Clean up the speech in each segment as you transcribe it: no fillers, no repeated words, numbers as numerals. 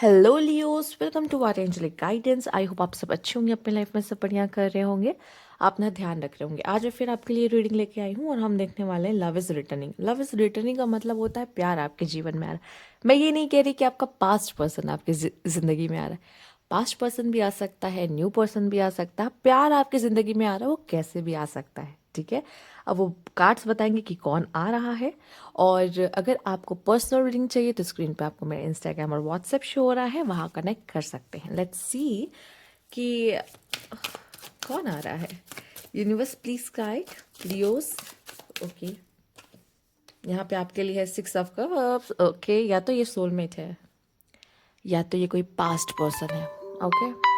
Hello Leos, welcome to our angelic guidance. I hope आप सब अच्छे होंगे, अपने लाइफ में सब बढ़िया कर रहे होंगे, अपना ध्यान रख रहे होंगे। आज मैं फिर आपके लिए रीडिंग लेके आई हूँ और हम देखने वाले हैं love is returning. Love is returning का मतलब होता है प्यार आपके जीवन में आ रहा है। मैं ये नहीं कह रही कि आपका पास्ट पर्सन आपकी ज़िंदगी में आ रहा है। पास्ट पर्सन भी आ सकता है, न्यू पर्सन भी आ सकता है। प्यार आपकी ज़िंदगी में आ रहा है, वो कैसे भी आ सकता है, ठीक है। अब वो कार्ड्स बताएंगे कि कौन आ रहा है। और अगर आपको पर्सनल रीडिंग चाहिए तो स्क्रीन पे आपको मेरा इंस्टाग्राम और व्हाट्सएप शो हो रहा है, वहाँ कनेक्ट कर सकते हैं। लेट्स सी कि कौन आ रहा है। Universe please guide Leos. Okay, यहाँ पे आपके लिए है 6 ऑफ कप्स। ओके, या तो ये सोलमेट है या तो ये कोई पास्ट पर्सन है। ओके,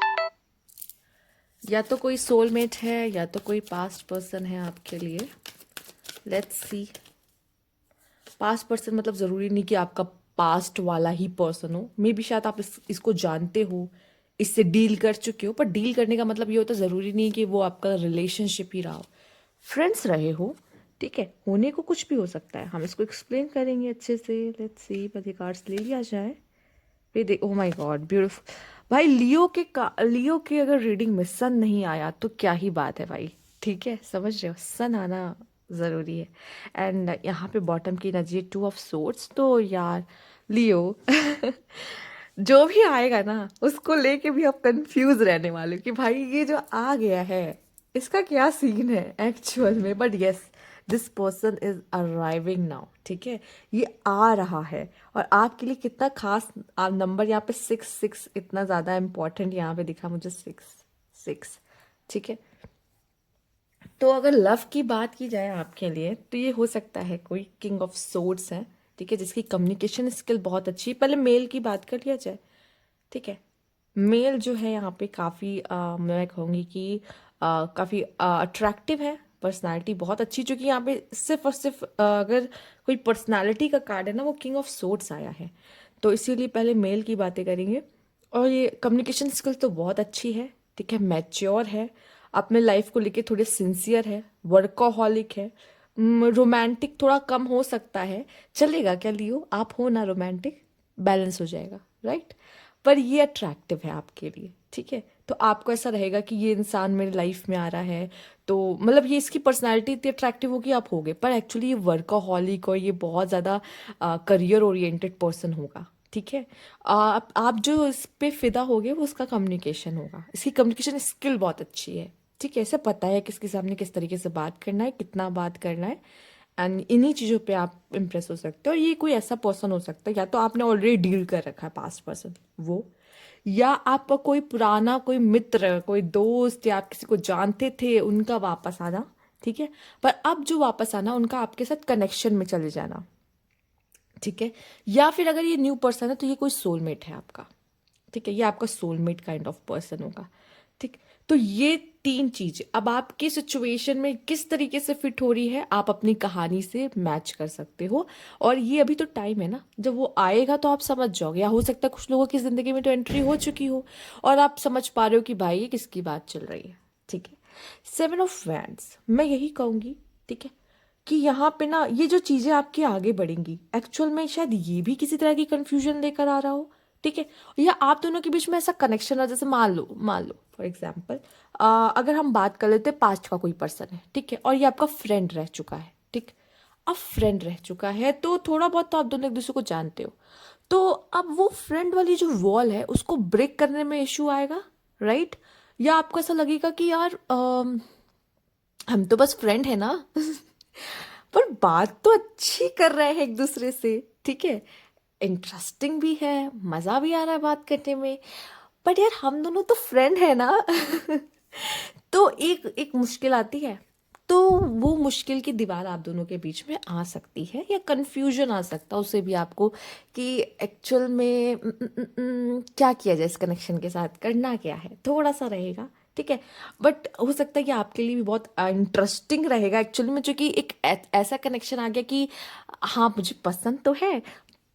या तो कोई सोलमेट है या तो कोई पास्ट पर्सन है आपके लिए। Let's see. पास्ट पर्सन मतलब ज़रूरी नहीं कि आपका पास्ट वाला ही पर्सन हो। मे बी शायद आप इसको जानते हो, इससे डील कर चुके हो। पर डील करने का मतलब ये होता है, ज़रूरी नहीं कि वो आपका रिलेशनशिप ही रहा हो, फ्रेंड्स रहे हो, ठीक है। होने को कुछ भी हो सकता है, हम इसको एक्सप्लेन करेंगे अच्छे से। लेट्स सी, बस ये कार्ड्स ले लिया जाए। फिर देख, ओह माय गॉड, ब्यूटीफुल। भाई लियो के अगर रीडिंग में सन नहीं आया तो क्या ही बात है भाई, ठीक है। समझ रहे हो, सन आना ज़रूरी है। एंड यहाँ पे बॉटम की एनर्जी 2 ऑफ सोर्ड्स। तो यार लियो जो भी आएगा ना उसको लेके भी आप कंफ्यूज रहने वाले हो कि भाई ये जो आ गया है इसका क्या सीन है एक्चुअल में। But yes, this person is arriving now, ठीक है। ये आ रहा है और आपके लिए कितना खास नंबर यहाँ पे 6 6 इतना ज़्यादा इम्पोर्टेंट यहाँ पे दिखा मुझे, 6 6, ठीक है। तो अगर लव की बात की जाए आपके लिए तो ये हो सकता है कोई किंग ऑफ सोर्ड्स है, ठीक है, जिसकी कम्युनिकेशन स्किल बहुत अच्छी है। पहले मेल की बात कर लिया जाए, ठीक है। मेल जो है यहाँ पे काफ़ी मैं कहूँगी कि काफ़ी अट्रैक्टिव है, पर्सनालिटी बहुत अच्छी। चूँकि यहाँ पे सिर्फ और सिर्फ अगर कोई पर्सनालिटी का कार्ड है ना, वो किंग ऑफ सोर्ड्स आया है, तो इसीलिए पहले मेल की बातें करेंगे। और ये कम्युनिकेशन स्किल्स तो बहुत अच्छी है, ठीक है। मैच्योर है, अपने लाइफ को लेके थोड़े सिंसियर है, वर्कोहॉलिक है। रोमांटिक थोड़ा कम हो सकता है, चलेगा क्या लियो, आप हो ना रोमांटिक, बैलेंस हो जाएगा, राइट। पर ये अट्रैक्टिव है आपके लिए, ठीक है। तो आपको ऐसा रहेगा कि ये इंसान मेरे लाइफ में आ रहा है, तो मतलब ये इसकी पर्सनालिटी इतनी अट्रैक्टिव होगी, आप होगे। पर एक्चुअली ये वर्कaholic और ये बहुत ज़्यादा करियर ओरिएंटेड पर्सन होगा, ठीक है। आप जो इस पे फिदा होगे वो उसका कम्युनिकेशन होगा। इसकी कम्युनिकेशन स्किल बहुत अच्छी है, ठीक है। इसे पता है किसके सामने किस तरीके से बात करना है, कितना बात करना है। एंड इन्हीं चीज़ों पे आप इम्प्रेस हो सकते हो। और ये कोई ऐसा पर्सन हो सकता है, या तो आपने ऑलरेडी डील कर रखा है पास्ट पर्सन वो, या आपका कोई पुराना कोई मित्र, कोई दोस्त, या आप किसी को जानते थे उनका वापस आना, ठीक है। पर अब जो वापस आना उनका आपके साथ कनेक्शन में चले जाना, ठीक है। या फिर अगर ये न्यू पर्सन है तो ये कोई सोलमेट है आपका, ठीक है। ये आपका सोलमेट काइंड ऑफ पर्सन होगा, ठीक। तो ये 3 चीज अब आपकी सिचुएशन में किस तरीके से फिट हो रही है, आप अपनी कहानी से मैच कर सकते हो। और ये अभी तो टाइम है ना, जब वो आएगा तो आप समझ जाओगे। या हो सकता है कुछ लोगों की जिंदगी में तो एंट्री हो चुकी हो और आप समझ पा रहे हो कि भाई ये किसकी बात चल रही है, ठीक है। 7 ऑफ वैंड्स, मैं यही कहूंगी, ठीक है, कि यहाँ पे ना ये जो चीजें आपकी आगे बढ़ेंगी, एक्चुअल में शायद ये भी किसी तरह की कंफ्यूजन लेकर आ रहा हो, ठीक है। या आप दोनों के बीच में ऐसा कनेक्शन है, जैसे मान लो फॉर एग्जाम्पल, अगर हम बात कर लेते हैं, पास्ट का कोई पर्सन है, ठीक है, और ये आपका फ्रेंड रह चुका है, ठीक। अब फ्रेंड रह चुका है तो थोड़ा बहुत तो आप दोनों एक दूसरे को जानते हो। तो अब वो फ्रेंड वाली जो वॉल है उसको ब्रेक करने में इशू आएगा, राइट। या आपको ऐसा लगेगा कि यार हम तो बस फ्रेंड है ना पर बात तो अच्छी कर रहे हैं एक दूसरे से, ठीक है। इंटरेस्टिंग भी है, मज़ा भी आ रहा है बात करने में। बट यार हम दोनों तो फ्रेंड है ना तो एक एक मुश्किल आती है। तो वो मुश्किल की दीवार आप दोनों के बीच में आ सकती है, या कंफ्यूजन आ सकता है उसे भी आपको, कि एक्चुअल में क्या किया जाए, इस कनेक्शन के साथ करना क्या है, थोड़ा सा रहेगा, ठीक है। बट हो सकता है कि आपके लिए भी बहुत इंटरेस्टिंग रहेगा एक्चुअली में, जो कि एक ऐसा कनेक्शन आ गया कि हाँ मुझे पसंद तो है,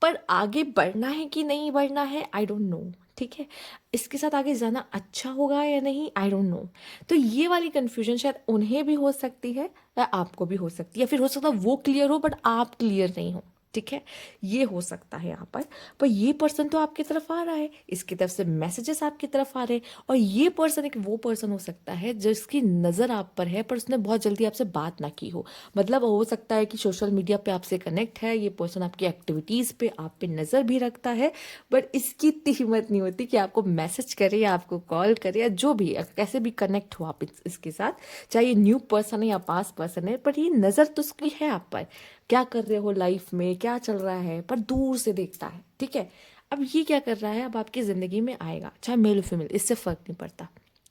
पर आगे बढ़ना है कि नहीं बढ़ना है, आई डोंट नो, ठीक है। इसके साथ आगे जाना अच्छा होगा या नहीं, आई डोंट नो। तो ये वाली कंफ्यूजन शायद उन्हें भी हो सकती है या आपको भी हो सकती है, या फिर हो सकता है वो क्लियर हो बट आप क्लियर नहीं हो, ठीक है, ये हो सकता है यहाँ पर ये पर्सन तो आपकी तरफ आ रहा है, इसकी तरफ से मैसेजेस आपकी तरफ आ रहे हैं, और ये पर्सन एक वो पर्सन हो सकता है जिसकी नज़र आप पर है पर उसने बहुत जल्दी आपसे बात ना की हो। मतलब हो सकता है कि सोशल मीडिया पे आपसे कनेक्ट है, ये पर्सन आपकी एक्टिविटीज़ पे आप पे नज़र भी रखता है, बट इसकी इतनी हिम्मत नहीं होती कि आपको मैसेज करे या आपको कॉल करे या जो भी कैसे भी कनेक्ट हो आप इसके साथ, चाहे ये न्यू पर्सन है या पास पर्सन है, पर ये नज़र तो उसकी है आप पर, क्या कर रहे हो लाइफ में, क्या चल रहा है, पर दूर से देखता है। ठीक है, अब ये क्या कर रहा है, अब आपकी ज़िंदगी में आएगा, चाहे मेल हो फीमेल, इससे फ़र्क नहीं पड़ता।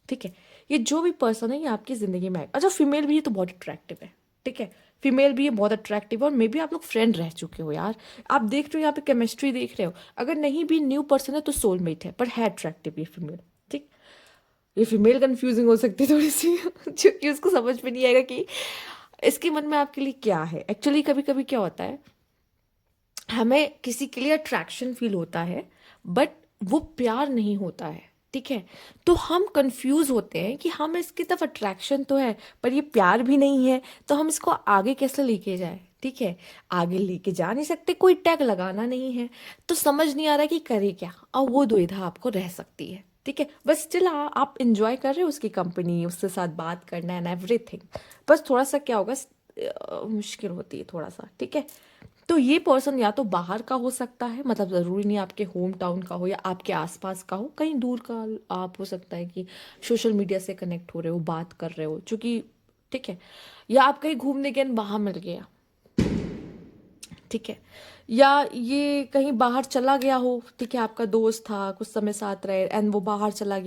ठीक है, ये जो भी पर्सन है ये आपकी ज़िंदगी में आएगा। अच्छा, फीमेल भी है तो बहुत अट्रैक्टिव है। ठीक है, फीमेल भी ये बहुत अट्रैक्टिव है, और मे बी आप लोग फ्रेंड रह चुके हो यार, आप देख रहे हो यहाँ पे केमिस्ट्री देख रहे हो, अगर नहीं भी न्यू पर्सन है तो सोलमेट है, पर है अट्रैक्टिव ये फीमेल। ठीक, ये फीमेल कंफ्यूजिंग हो सकती है थोड़ी सी क्योंकि उसको समझ में नहीं आएगा कि इसके मन में आपके लिए क्या है। एक्चुअली कभी कभी क्या होता है, हमें किसी के लिए अट्रैक्शन फील होता है बट वो प्यार नहीं होता है। ठीक है, तो हम कंफ्यूज होते हैं कि हम इसकी तरफ अट्रैक्शन तो है पर ये प्यार भी नहीं है, तो हम इसको आगे कैसे लेके जाए। ठीक है, आगे लेके जा नहीं सकते, कोई टैग लगाना नहीं है, तो समझ नहीं आ रहा कि करे क्या, और वो दुविधा आपको रह सकती है। ठीक है, बस स्टिल आप इंजॉय कर रहे हो उसकी कंपनी, उसके साथ बात करना एंड एवरीथिंग, बस थोड़ा सा क्या होगा, मुश्किल होती है थोड़ा सा। ठीक है, तो ये पर्सन या तो बाहर का हो सकता है, मतलब ज़रूरी नहीं आपके होम टाउन का हो या आपके आसपास का हो, कहीं दूर का आप हो सकता है कि सोशल मीडिया से कनेक्ट हो रहे हो, बात कर रहे हो चूँकि। ठीक है, या आप कहीं घूमने गए वहाँ मिल गया। ठीक है, या ये कहीं बाहर चला गया हो। ठीक है, आपका दोस्त था, कुछ समय साथ रहे एंड वो बाहर चला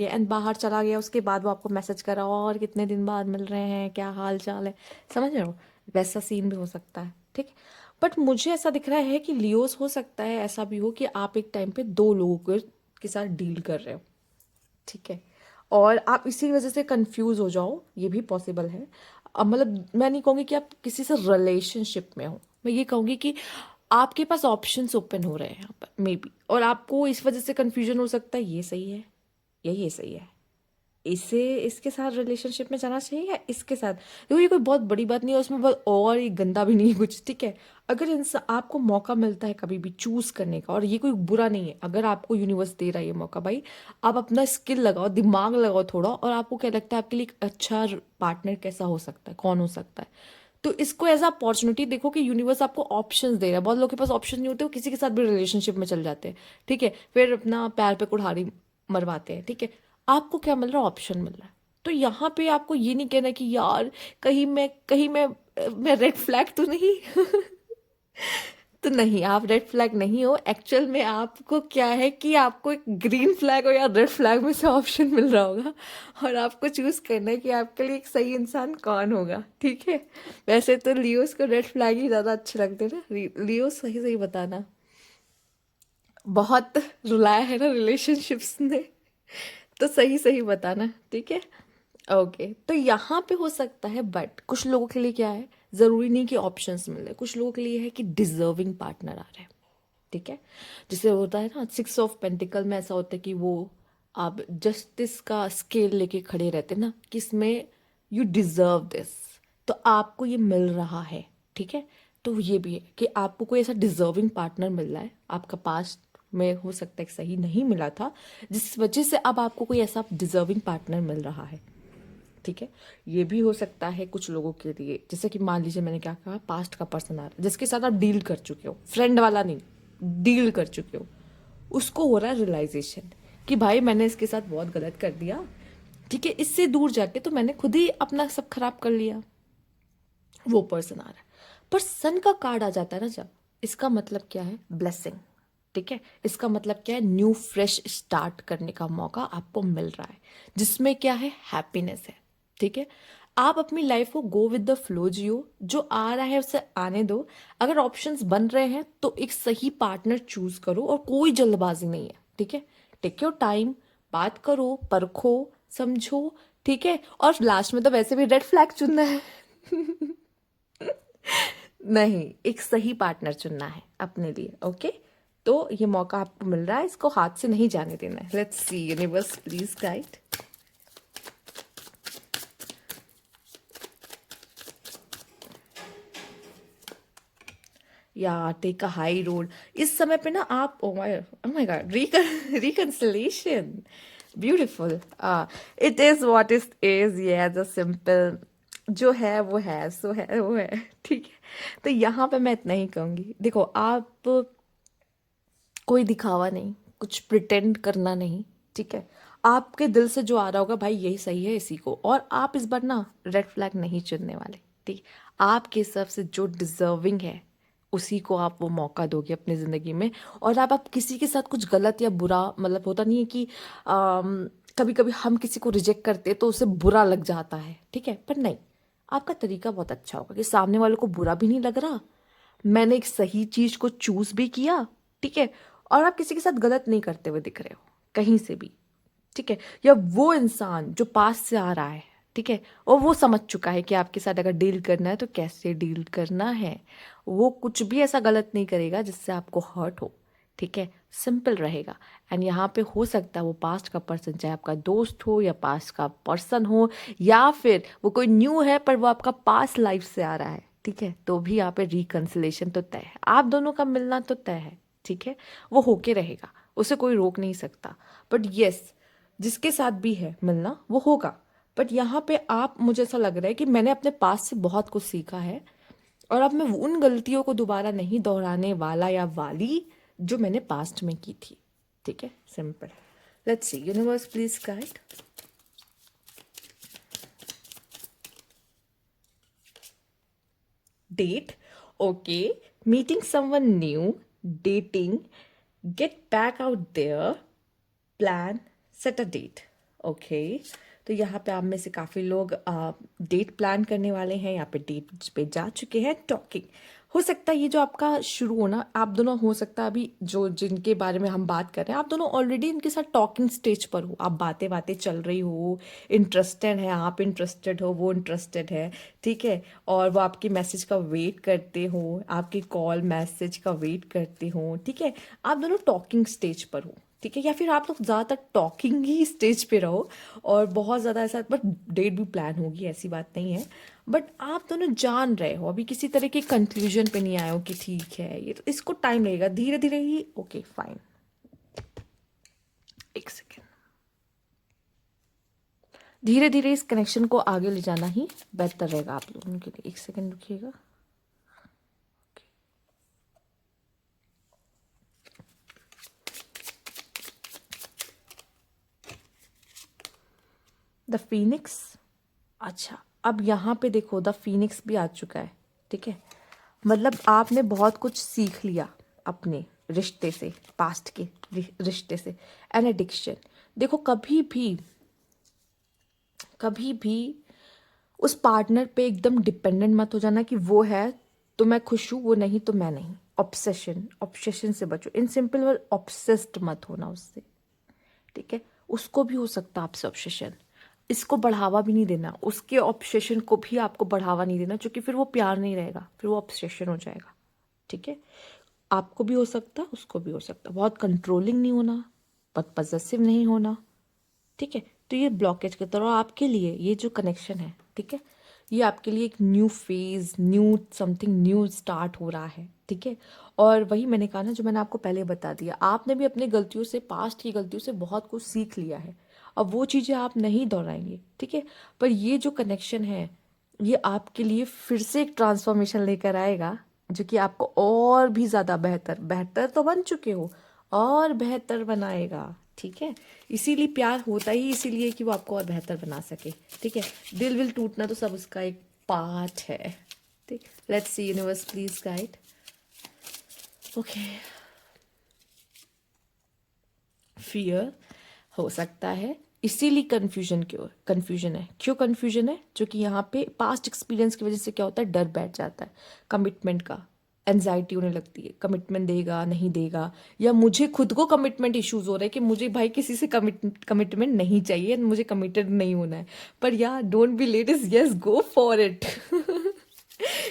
गया, उसके बाद वो आपको मैसेज करा और कितने दिन बाद मिल रहे हैं, क्या हाल चाल है, समझ रहे हो, वैसा सीन भी हो सकता है। ठीक है, बट मुझे ऐसा दिख रहा है कि लियोस हो सकता है ऐसा भी हो कि आप एक टाइम पे दो लोगों के साथ डील कर रहे हो। ठीक है, और आप इसी वजह से कंफ्यूज हो जाओ, ये भी पॉसिबल है। मतलब मैं नहीं कहूँगी कि आप किसी से रिलेशनशिप में हो, मैं ये कहूँगी कि आपके पास ऑप्शंस ओपन हो रहे हैं यहाँ पर मे बी, और आपको इस वजह से कंफ्यूजन हो सकता है ये सही है या ये सही है, इसे इसके साथ रिलेशनशिप में जाना चाहिए या इसके साथ। देखो ये कोई बहुत बड़ी बात नहीं है उसमें, बहुत और ये गंदा भी नहीं है कुछ। ठीक है, अगर इंसान आपको मौका मिलता है कभी भी चूज करने का, और ये कोई बुरा नहीं है, अगर आपको यूनिवर्स दे रहा है ये मौका, भाई आप अपना स्किल लगाओ, दिमाग लगाओ थोड़ा, और आपको क्या लगता है आपके लिए एक अच्छा पार्टनर कैसा हो सकता है, कौन हो सकता है, तो इसको एज अपॉर्चुनिटी देखो कि यूनिवर्स आपको ऑप्शंस दे रहा है। बहुत लोगों के पास ऑप्शन नहीं होते, वो किसी के साथ भी रिलेशनशिप में चल जाते हैं। ठीक है, फिर अपना पैर पे कुल्हाड़ी मरवाते हैं। ठीक है, आपको क्या मिल रहा है, ऑप्शन मिल रहा है, तो यहाँ पे आपको ये नहीं कहना कि यार कहीं मैं रेड फ्लैग तो नहीं तो नहीं, आप रेड फ्लैग नहीं हो। एक्चुअल में आपको क्या है कि आपको एक ग्रीन फ्लैग हो या रेड फ्लैग में से ऑप्शन मिल रहा होगा, और आपको चूज करना है कि आपके लिए एक सही इंसान कौन होगा। ठीक है, वैसे तो लियोस को रेड फ्लैग ही ज़्यादा अच्छे लगते हैं ना। लियो सही सही बताना, बहुत रुलाया है ना रिलेशनशिप्स ने, तो सही सही बताना। ठीक है, ओके, तो यहाँ पे हो सकता है, बट कुछ लोगों के लिए क्या है, ज़रूरी नहीं कि ऑप्शंस मिले, कुछ लोगों के लिए है कि डिजर्विंग पार्टनर आ रहे हैं। ठीक है, जैसे होता है ना 6 ऑफ पेंटिकल में, ऐसा होता है कि वो आप जस्टिस का स्केल लेके खड़े रहते हैं ना, कि इसमें यू डिजर्व दिस, तो आपको ये मिल रहा है। ठीक है, तो ये भी है कि आपको कोई ऐसा डिजर्विंग पार्टनर मिल रहा है, आपका पास्ट में हो सकता है कि सही नहीं मिला था, जिस वजह से अब आपको कोई ऐसा डिजर्विंग पार्टनर मिल रहा है। ठीक है, ये भी हो सकता है कुछ लोगों के लिए, जैसे कि मान लीजिए मैंने क्या कहा, पास्ट का पर्सन आ रहा है जिसके साथ आप डील कर चुके हो, फ्रेंड वाला नहीं, डील कर चुके हो, उसको हो रहा है रियलाइजेशन कि भाई मैंने इसके साथ बहुत गलत कर दिया। ठीक है, इससे दूर जाके तो मैंने खुद ही अपना सब खराब कर लिया। वो पर्सन आ रहा है, पर सन का कार्ड आ जाता है ना जब, इसका मतलब क्या है, ब्लेसिंग। ठीक है, इसका मतलब क्या है, न्यू फ्रेश स्टार्ट करने का मौका आपको मिल रहा है, जिसमें क्या है, हैप्पीनेस है। ठीक है, आप अपनी लाइफ को गो विद द फ्लो जियो, जो आ रहा है उसे आने दो। अगर ऑप्शंस बन रहे हैं तो एक सही पार्टनर चूज करो, और कोई जल्दबाजी नहीं है। ठीक है, टेक योर टाइम, बात करो, परखो, समझो। ठीक है, और लास्ट में तो वैसे भी रेड फ्लैग चुनना है नहीं, एक सही पार्टनर चुनना है अपने लिए। ओके, तो ये मौका आपको मिल रहा है, इसको हाथ से नहीं जाने देना है। Let's see, universe please guide. या टेक अ हाई रोड। इस समय पे ना आप oh my God reconciliation, beautiful. It is what is ये द सिंपल, जो है सो है वो है, ठीक है। तो यहाँ पे मैं इतना ही कहूँगी, देखो आप कोई दिखावा नहीं, कुछ प्रिटेंड करना नहीं, ठीक है। आपके दिल से जो आ रहा होगा भाई यही सही है इसी को, और आप इस बार ना रेड फ्लैग नहीं चुनने वाले, ठीक। आपके हिसाब से जो डिजर्विंग है उसी को आप वो मौका दोगे अपनी ज़िंदगी में। और आप किसी के साथ कुछ गलत या बुरा, मतलब होता नहीं है कि कभी कभी हम किसी को रिजेक्ट करते तो उसे बुरा लग जाता है, ठीक है, पर नहीं, आपका तरीका बहुत अच्छा होगा कि सामने वाले को बुरा भी नहीं लग रहा, मैंने एक सही चीज को चूज भी किया, ठीक है, और आप किसी के साथ गलत नहीं करते हुए दिख रहे हो कहीं से भी, ठीक है। या वो इंसान जो पास से आ रहा है, ठीक है, और वो समझ चुका है कि आपके साथ अगर डील करना है तो कैसे डील करना है, वो कुछ भी ऐसा गलत नहीं करेगा जिससे आपको हर्ट हो, ठीक है, सिंपल रहेगा। एंड यहाँ पे हो सकता है वो पास्ट का पर्सन, चाहे आपका दोस्त हो या पास्ट का पर्सन हो, या फिर वो कोई न्यू है पर वो आपका पास्ट लाइफ से आ रहा है, ठीक है, तो भी यहाँ पे रिकंसिलेशन तो तय है, आप दोनों का मिलना तो तय है, ठीक है, वो होके रहेगा, उसे कोई रोक नहीं सकता। बट यस, जिसके साथ भी है मिलना वो होगा। बट यहाँ पे आप, मुझे ऐसा लग रहा है कि मैंने अपने पास से बहुत कुछ सीखा है, और अब मैं उन गलतियों को दोबारा नहीं दोहराने वाला या वाली जो मैंने पास्ट में की थी, ठीक है, simple. Let's see, universe please guide. Date, okay, meeting someone new, dating, get back out there, plan, set a date, okay. तो यहाँ पे आप में से काफ़ी लोग डेट प्लान करने वाले हैं, यहाँ पे डेट पे जा चुके हैं। टॉकिंग हो सकता है ये जो आपका शुरू होना, आप दोनों हो सकता है अभी जो जिनके बारे में हम बात कर रहे हैं आप दोनों ऑलरेडी इनके साथ टॉकिंग स्टेज पर हो, आप बातें बातें चल रही हो, इंटरेस्टेड है, आप इंटरेस्टेड हो, वो इंटरेस्टेड है, ठीक है, और वो आपकी मैसेज का वेट करते हो, आपकी कॉल मैसेज का वेट करते हो, ठीक है, आप दोनों टॉकिंग स्टेज पर हो, ठीक है, या फिर आप लोग ज़्यादातर टॉकिंग ही स्टेज पे रहो और बहुत ज़्यादा ऐसा, बट डेट भी प्लान होगी ऐसी बात नहीं है, बट आप दोनों जान रहे हो, अभी किसी तरह के कंक्लूजन पे नहीं आए हो कि ठीक है ये तो, इसको टाइम लगेगा, धीरे धीरे ही, ओके फाइन। एक सेकेंड, धीरे धीरे इस कनेक्शन को आगे ले जाना ही बेहतर रहेगा आप लोगों के लिए। एक सेकेंड रुकिएगा। द फीनिक्स, अच्छा अब यहाँ पे देखो द फीनिक्स भी आ चुका है, ठीक है, मतलब आपने बहुत कुछ सीख लिया अपने रिश्ते से, पास्ट के रिश्ते से। एन एडिक्शन, देखो कभी भी उस पार्टनर पे एकदम डिपेंडेंट मत हो जाना कि वो है तो मैं खुश हूँ, वो नहीं तो मैं नहीं। ऑब्सेशन से बचो, इन सिंपल वर्ड ऑब्सेस्ड मत होना उससे, ठीक है, उसको भी हो सकता है आपसे ऑब्सेशन, इसको बढ़ावा भी नहीं देना, उसके ऑब्सेशन को भी आपको बढ़ावा नहीं देना, क्योंकि फिर वो प्यार नहीं रहेगा, फिर वो ऑब्सेशन हो जाएगा, ठीक है। आपको भी हो सकता, उसको भी हो सकता, बहुत कंट्रोलिंग नहीं होना, बहुत पजेसिव नहीं होना, ठीक है। तो ये ब्लॉकेज की तरह आपके लिए ये जो कनेक्शन है, ठीक है, ये आपके लिए एक new phase, new something new start हो रहा है, ठीक है। और वही मैंने कहा ना, जो मैंने आपको पहले बता दिया, आपने भी अपनी गलतियों से, पास्ट की गलतियों से बहुत कुछ सीख लिया है, अब वो चीज़ें आप नहीं दोहराएंगे, ठीक है। पर ये जो कनेक्शन है ये आपके लिए फिर से एक ट्रांसफॉर्मेशन लेकर आएगा, जो कि आपको और भी ज़्यादा बेहतर, बेहतर तो बन चुके हो, और बेहतर बनाएगा, ठीक है। इसीलिए प्यार होता ही इसीलिए कि वो आपको और बेहतर बना सके, ठीक है। दिल विल टूटना तो सब उसका एक पार्ट है, ठीक। Let's see, universe please guide, okay. Fear हो सकता है, इसीलिए कन्फ्यूजन है, जो कि यहाँ पे पास्ट एक्सपीरियंस की वजह से क्या होता है, डर बैठ जाता है कमिटमेंट का, एनजाइटी होने लगती है, कमिटमेंट देगा नहीं देगा, या मुझे खुद को कमिटमेंट इश्यूज हो रहे हैं कि मुझे भाई किसी से कमिटमेंट नहीं चाहिए, मुझे कमिटेड नहीं होना है। पर यार don't be ladies, yes go for it.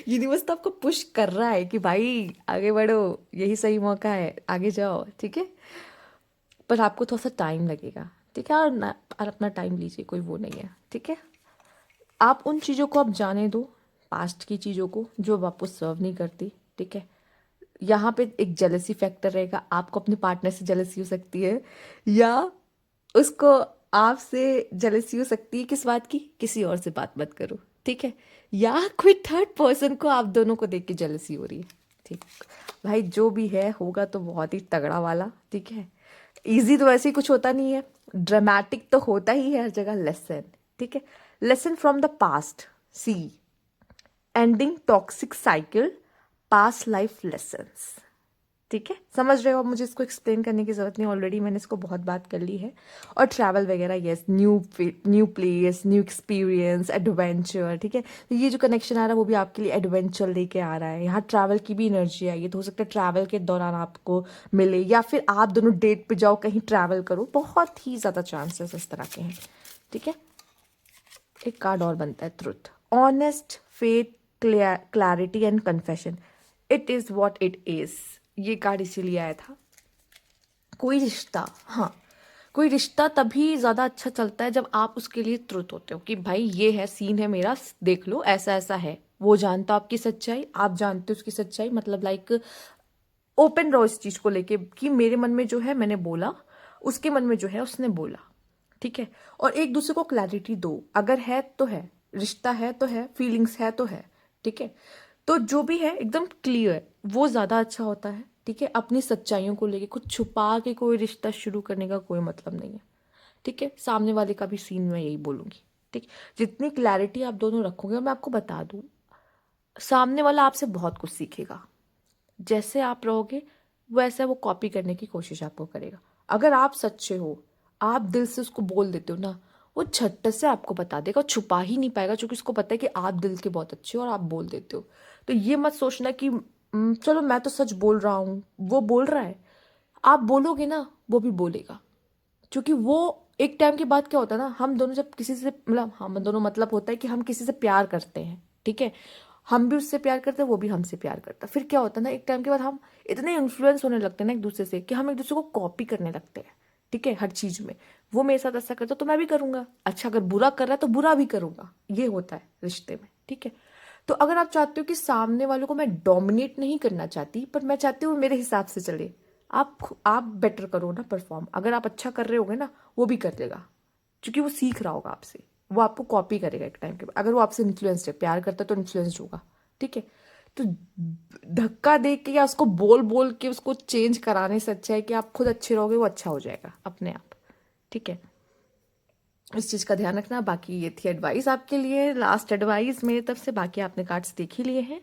Universe तो आपको पुश कर रहा है कि भाई आगे बढ़ो, यही सही मौका है, आगे जाओ, ठीक है। पर आपको थोड़ा सा टाइम लगेगा, ठीक है, और अपना टाइम लीजिए, कोई वो नहीं है, ठीक है। आप उन चीज़ों को अब जाने दो, पास्ट की चीज़ों को जो अब आपको सर्व नहीं करती, ठीक है। यहाँ पे एक जेलसी फैक्टर रहेगा, आपको अपने पार्टनर से जेलसी हो सकती है, या उसको आपसे जेलसी हो सकती है। किस बात की? किसी और से बात मत करो, ठीक है, या कोई थर्ड पर्सन को आप दोनों को देख के जेलसी हो रही है, ठीक। भाई जो भी है होगा तो बहुत ही तगड़ा वाला, ठीक है। इजी तो वैसे ही कुछ होता नहीं है, ड्रामेटिक तो होता ही है हर जगह। लेसन, ठीक है, lesson from the past, see ending toxic cycle, past life lessons, ठीक है। समझ रहे हो? अब मुझे इसको एक्सप्लेन करने की जरूरत नहीं, ऑलरेडी मैंने इसको बहुत बात कर ली है। और ट्रैवल वगैरह, yes, new place, new experience, adventure, ठीक है। तो ये जो कनेक्शन आ रहा है वो भी आपके लिए एडवेंचर लेके आ रहा है। यहाँ ट्रैवल की भी एनर्जी आई है, तो हो सकता है ट्रैवल के दौरान आपको मिले, या फिर आप दोनों डेट पे जाओ, कहीं ट्रैवल करो, बहुत ही ज़्यादा चांसेस इस तरह के हैं, ठीक है। एक कार्ड और बनता है, truth, honest, faith, clarity and confession, it is what it is. ये कार्ड इसीलिए आया था। कोई रिश्ता, हाँ, कोई रिश्ता तभी ज़्यादा अच्छा चलता है जब आप उसके लिए ट्रुथ होते हो कि भाई ये है, सीन है मेरा, देख लो ऐसा ऐसा है। वो जानता आपकी सच्चाई, आप जानते हो उसकी सच्चाई, मतलब लाइक ओपन रहो इस चीज़ को लेके कि मेरे मन में जो है मैंने बोला, उसके मन में जो है उसने बोला, ठीक है। और एक दूसरे को क्लैरिटी दो, अगर है तो है, रिश्ता है तो है, फीलिंग्स है तो है, ठीक है। तो जो भी है एकदम क्लियर, वो ज़्यादा अच्छा होता है, ठीक है। अपनी सच्चाइयों को लेके कुछ छुपा के कोई रिश्ता शुरू करने का कोई मतलब नहीं है, ठीक है। सामने वाले का भी सीन मैं यही बोलूँगी, ठीक। जितनी क्लैरिटी आप दोनों रखोगे, मैं आपको बता दूँ, सामने वाला आपसे बहुत कुछ सीखेगा। जैसे आप रहोगे वैसे वो कॉपी करने की कोशिश आपको करेगा। अगर आप सच्चे हो, आप दिल से उसको बोल देते हो ना, वो झट से आपको बता देगा, छुपा ही नहीं पाएगा, क्योंकि उसको पता है कि आप दिल के बहुत अच्छे हो और आप बोल देते हो। तो ये मत सोचना कि चलो मैं तो सच बोल रहा हूँ, वो बोल रहा है, आप बोलोगे ना वो भी बोलेगा। क्योंकि वो एक टाइम के बाद क्या होता है ना, हम दोनों जब किसी से, मतलब हम दोनों मतलब होता है कि हम किसी से प्यार करते हैं, ठीक है, हम भी उससे प्यार करते हैं, वो भी हमसे प्यार करता है। फिर क्या होता है ना, एक टाइम के बाद हम इतने इन्फ्लुएंस होने लगते हैं ना एक दूसरे से कि हम एक दूसरे को कॉपी करने लगते हैं, ठीक है, हर चीज़ में। वो मेरे साथ ऐसा करता तो मैं भी करूंगा, अच्छा अगर बुरा कर रहा है तो बुरा भी करूंगा, ये होता है रिश्ते में, ठीक है। तो अगर आप चाहते हो कि सामने वालों को मैं डोमिनेट नहीं करना चाहती, पर मैं चाहती हूँ मेरे हिसाब से चले, आप बेटर करो ना परफॉर्म। अगर आप अच्छा कर रहे होगे ना, वो भी कर लेगा, क्योंकि वो सीख रहा होगा आपसे, वो आपको कॉपी करेगा एक टाइम के बाद। अगर वो आपसे इन्फ्लुएंस्ड है, प्यार करता है तो इन्फ्लुएंस्ड होगा, ठीक है। तो धक्का दे के या उसको बोल बोल के उसको चेंज कराने से अच्छा है कि आप खुद अच्छे रहोगे, वो अच्छा हो जाएगा अपने आप, ठीक है। इस चीज़ का ध्यान रखना। बाकी ये थी एडवाइस आपके लिए, लास्ट एडवाइस मेरी तरफ से। बाकी आपने कार्ड्स देख ही लिए हैं।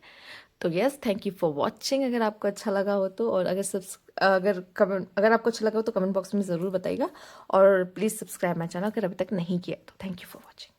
तो yes, thank you for watching. अगर आपको अच्छा लगा हो तो, और अगर आपको अच्छा लगा हो तो कमेंट बॉक्स में ज़रूर बताइएगा, और प्लीज़ सब्सक्राइब माई चैनल अगर अभी तक नहीं किया तो। Thank you for watching.